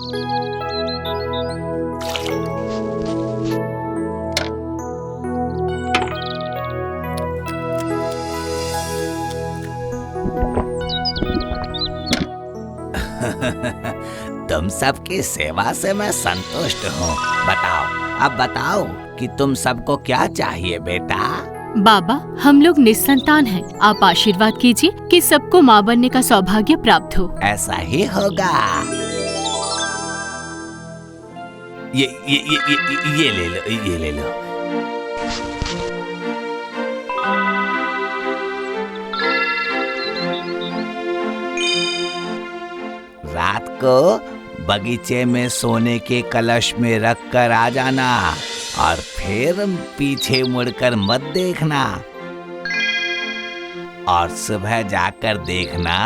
तुम सबकी सेवा से मैं संतुष्ट हूँ। अब बताओ कि तुम सबको क्या चाहिए बेटा? बाबा, हम लोग निस्संतान हैं। आप आशीर्वाद कीजिए कि सबको माँ बनने का सौभाग्य प्राप्त हो। ऐसा ही होगा। ये ले लो। रात को बगीचे में सोने के कलश में रख कर आ जाना और फिर पीछे मुड़कर मत देखना। और सुबह जाकर देखना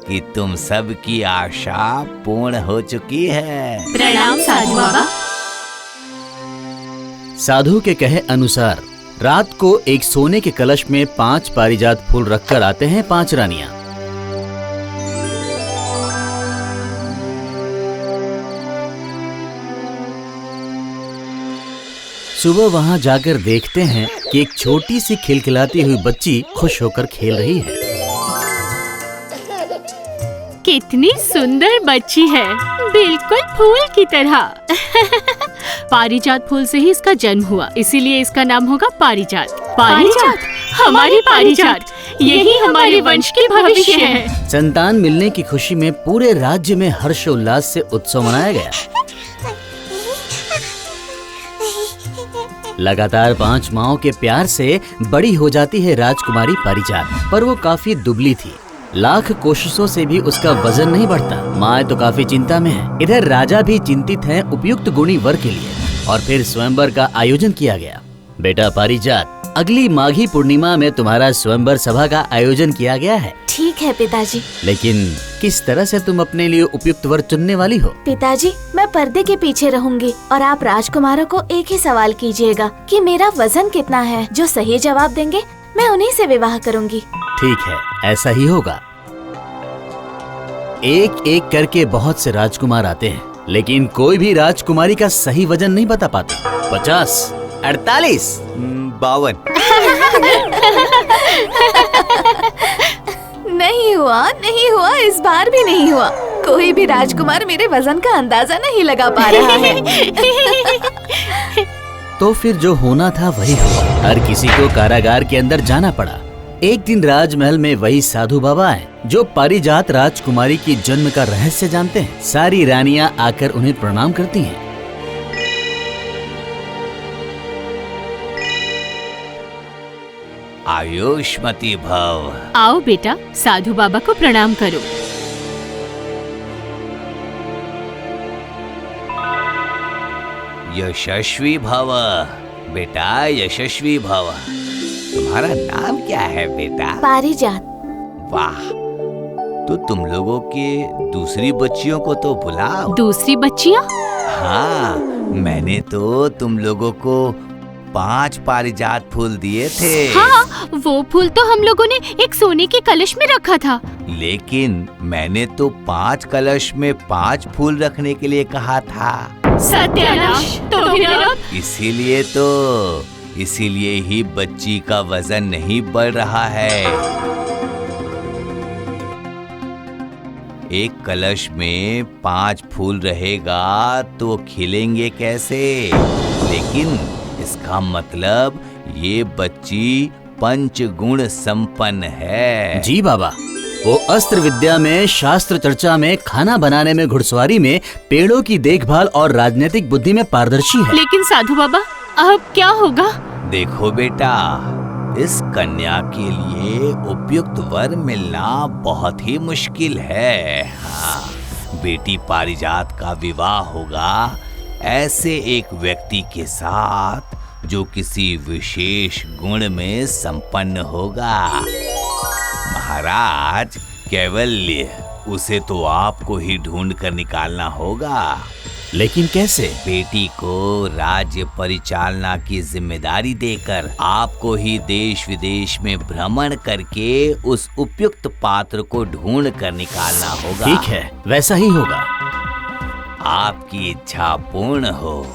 कि तुम सब की आशा पूर्ण हो चुकी है। प्रणाम साधु बाबा। साधु के कहे अनुसार रात को एक सोने के कलश में 5 पारिजात फूल रखकर आते हैं 5 रानियां। सुबह वहां जाकर देखते हैं कि एक छोटी सी खिलखिलाती हुई बच्ची खुश होकर खेल रही है। कितनी सुंदर बच्ची है, बिल्कुल फूल की तरह। पारिजात फूल से ही इसका जन्म हुआ, इसीलिए इसका नाम होगा पारिजात। पारिजात, हमारी पारिजात, यही हमारे वंश की भविष्य है। संतान मिलने की खुशी में पूरे राज्य में हर्षोल्लास से उत्सव मनाया गया। लगातार 5 माओं के प्यार से बड़ी हो जाती है राजकुमारी पारिजात, पर वो काफी दुबली थी। लाख कोशिशों से भी उसका वजन नहीं बढ़ता। माँ तो काफी चिंता में है। इधर राजा भी चिंतित है उपयुक्त गुणी वर के लिए, और फिर स्वयंवर का आयोजन किया गया। बेटा पारिजात, अगली माघी पूर्णिमा में तुम्हारा स्वयंवर सभा का आयोजन किया गया है। ठीक है पिताजी। लेकिन किस तरह से तुम अपने लिए उपयुक्त वर चुनने वाली हो? पिताजी, मैं पर्दे के पीछे रहूंगी और आप राजकुमारों को एक ही सवाल कीजिएगा कि मेरा वजन कितना है। जो सही जवाब देंगे मैं उन्हीं से विवाह करूंगी। ठीक है, ऐसा ही होगा। एक एक करके बहुत से राजकुमार आते हैं, लेकिन कोई भी राजकुमारी का सही वजन नहीं बता पाते। 50, 48, 52। नहीं हुआ, इस बार भी नहीं हुआ। कोई भी राजकुमार मेरे वजन का अंदाजा नहीं लगा पा रहा है। तो फिर जो होना था वही हुआ। हर किसी को कारागार के अंदर जाना पड़ा। एक दिन राजमहल में वही साधु बाबा आए जो पारिजात राजकुमारी की जन्म का रहस्य जानते हैं। सारी रानियां आकर उन्हें प्रणाम करती हैं। आयुष्मती भव। आओ बेटा, साधु बाबा को प्रणाम करो। यशस्वी भव बेटा, यशस्वी भव। तुम्हारा नाम क्या है बेटा? पारिजात। वाह, तो तुम लोगों के दूसरी बच्चियों को तो बुलाओ। दूसरी बच्चियाँ? हाँ, मैंने तो तुम लोगों को 5 पारिजात फूल दिए थे। हाँ, वो फूल तो हम लोगों ने एक सोने के कलश में रखा था। लेकिन मैंने तो 5 कलश में 5 फूल रखने के लिए कहा था। सत्यानाश! तो फिर अब? इसीलिए ही बच्ची का वजन नहीं बढ़ रहा है। एक कलश में 5 फूल रहेगा तो खिलेंगे कैसे? लेकिन इसका मतलब ये बच्ची पंचगुण संपन्न है। जी बाबा, वो अस्त्र विद्या में, शास्त्र चर्चा में, खाना बनाने में, घुड़सवारी में, पेड़ों की देखभाल और राजनीतिक बुद्धि में पारदर्शी है। लेकिन साधु बाबा, अब क्या होगा? देखो बेटा, इस कन्या के लिए उपयुक्त वर मिलना बहुत ही मुश्किल है। हाँ, बेटी पारिजात का विवाह होगा ऐसे एक व्यक्ति के साथ जो किसी विशेष गुण में संपन्न होगा। महाराज, कैवल्य, उसे तो आपको ही ढूंढ कर निकालना होगा। लेकिन कैसे? बेटी को राज्य परिचालना की जिम्मेदारी देकर आपको ही देश विदेश में भ्रमण करके उस उपयुक्त पात्र को ढूंढ कर निकालना होगा। ठीक है, वैसा ही होगा। आपकी इच्छा पूर्ण हो।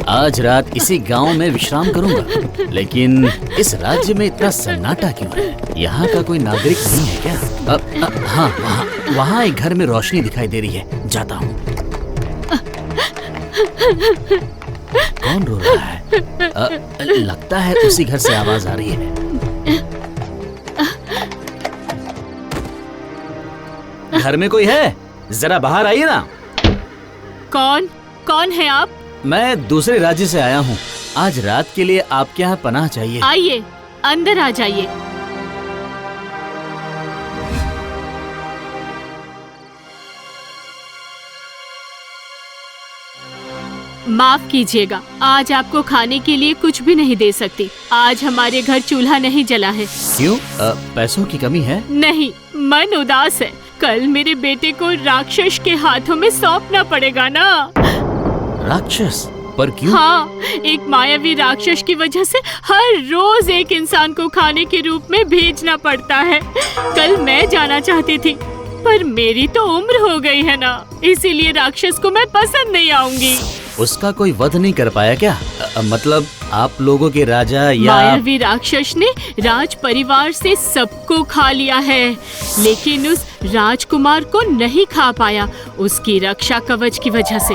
आज रात इसी गांव में विश्राम करूंगा, लेकिन इस राज्य में इतना सन्नाटा क्यों है? यहाँ का कोई नागरिक नहीं है क्या? हाँ, वहाँ एक घर में रोशनी दिखाई दे रही है, जाता हूँ। कौन रो रहा है? लगता है उसी घर से आवाज आ रही है। घर में कोई है? जरा बाहर आइए ना। कौन है आप? मैं दूसरे राज्य से आया हूँ। आज रात के लिए आपके यहाँ पनाह चाहिए। आइए, अंदर आ जाइए। माफ कीजिएगा, आज आपको खाने के लिए कुछ भी नहीं दे सकती। आज हमारे घर चूल्हा नहीं जला है। क्यों? पैसों की कमी है? नहीं, मन उदास है। कल मेरे बेटे को राक्षस के हाथों में सौंपना पड़ेगा ना। राक्षस? पर क्यों? हाँ, एक मायावी राक्षस की वजह से हर रोज एक इंसान को खाने के रूप में भेजना पड़ता है। कल मैं जाना चाहती थी, पर मेरी तो उम्र हो गई है ना, इसीलिए राक्षस को मैं पसंद नहीं आऊंगी। उसका कोई वध नहीं कर पाया क्या? मतलब आप लोगों के राजा या मायावी राक्षस ने राज परिवार से सबको खा लिया है, लेकिन उस राजकुमार को नहीं खा पाया, उसकी रक्षा कवच की वजह से।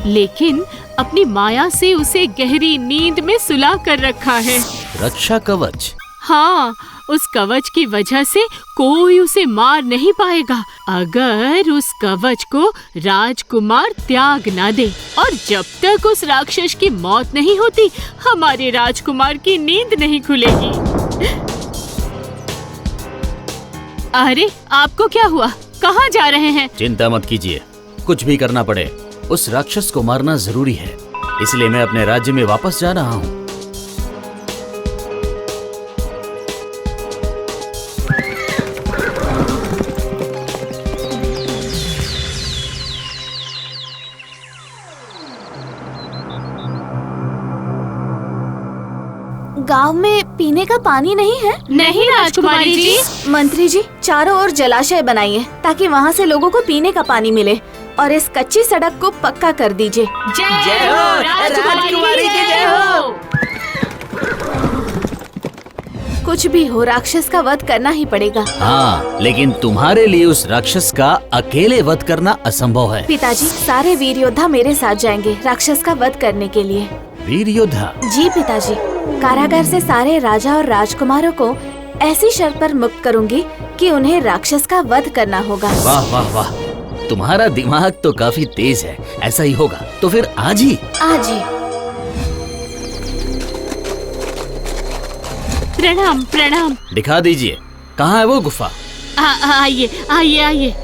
लेकिन अपनी माया से उसे गहरी नींद में सुला कर रखा है। रक्षा कवच? हाँ, उस कवच की वजह से कोई उसे मार नहीं पाएगा अगर उस कवच को राजकुमार त्याग न दे। और जब तक उस राक्षस की मौत नहीं होती, हमारे राजकुमार की नींद नहीं खुलेगी। अरे, आपको क्या हुआ? कहाँ जा रहे हैं? चिंता मत कीजिए, कुछ भी करना पड़े उस राक्षस को मारना जरूरी है, इसलिए मैं अपने राज्य में वापस जा रहा हूँ। गांव में पीने का पानी नहीं है? नहीं राजकुमारी जी। मंत्री जी, चारों ओर जलाशय बनाइए ताकि वहाँ से लोगों को पीने का पानी मिले, और इस कच्ची सड़क को पक्का कर दीजिए। जय हो राजकुमारी की जय हो। कुछ भी हो, राक्षस का वध करना ही पड़ेगा। हाँ, लेकिन तुम्हारे लिए उस राक्षस का अकेले वध करना असंभव है। पिताजी, सारे वीर योद्धा मेरे साथ जाएंगे राक्षस का वध करने के लिए। वीर योद्धा? जी पिताजी, कारागार से सारे राजा और राजकुमारों को ऐसी शर्त पर मुक्त करूंगी कि उन्हें राक्षस का वध करना होगा। वाह वाह वाह, तुम्हारा दिमाग तो काफी तेज है। ऐसा ही होगा तो फिर आज ही? आज ही। प्रणाम प्रणाम। दिखा दीजिए, कहाँ है वो गुफा? आइए आइए आइए।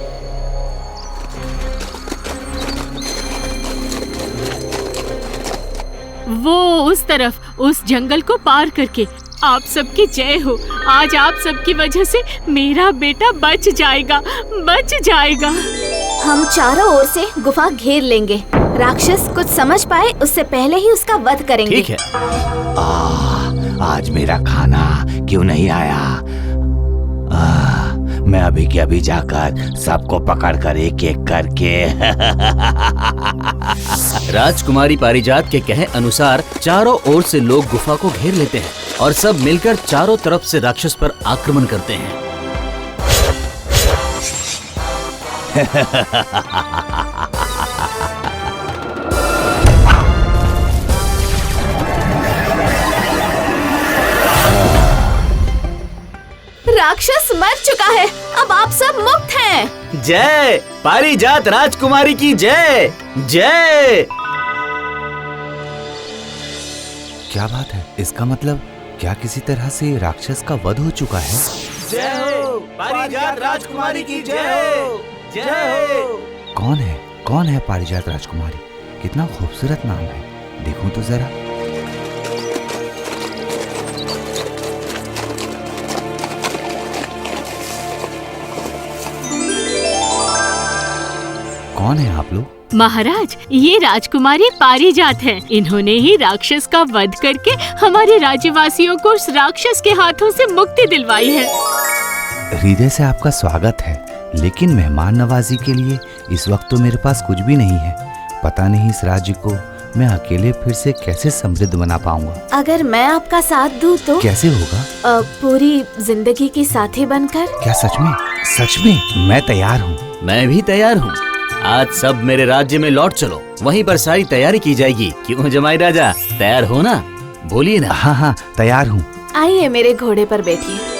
वो उस तरफ, उस जंगल को पार करके। आप सबकी जय हो। आज आप सबकी वजह से मेरा बेटा बच जाएगा, बच जाएगा। हम चारों ओर से गुफा घेर लेंगे। राक्षस कुछ समझ पाए उससे पहले ही उसका वध करेंगे। ठीक है। आज मेरा खाना क्यों नहीं आया? मैं अभी के अभी जाकर सबको पकड़कर एक एक करके राजकुमारी पारिजात के कहे अनुसार चारों ओर से लोग गुफा को घेर लेते हैं और सब मिलकर चारों तरफ से राक्षस पर आक्रमण करते हैं। राक्षस मर चुका है, अब आप सब मुक्त हैं। जय पारिजात राजकुमारी की जय जय। क्या बात है? इसका मतलब क्या किसी तरह से राक्षस का वध हो चुका है? जय हो पारिजात राजकुमारी की जय हो जय हो। कौन है पारिजात राजकुमारी? कितना खूबसूरत नाम है, देखूं तो जरा। कौन है आप लोग? महाराज, ये राजकुमारी पारिजात है। इन्होंने ही राक्षस का वध करके हमारे राज्यवासियों को उस राक्षस के हाथों से मुक्ति दिलवाई है। हृदय से आपका स्वागत है, लेकिन मेहमान नवाजी के लिए इस वक्त तो मेरे पास कुछ भी नहीं है। पता नहीं इस राज्य को मैं अकेले फिर से कैसे समृद्ध बना पाऊंगा। अगर मैं आपका साथ दूं तो कैसे होगा? पूरी जिंदगी की साथी बनकर। क्या सच में? सच में मैं तैयार हूँ। मैं भी तैयार हूँ। आज सब मेरे राज्य में लौट चलो, वहीं पर सारी तैयारी की जाएगी। क्यों जमाई राजा, तैयार हो ना? बोलिए ना। हाँ हाँ, तैयार हूँ। आइए मेरे घोड़े पर बैठिए।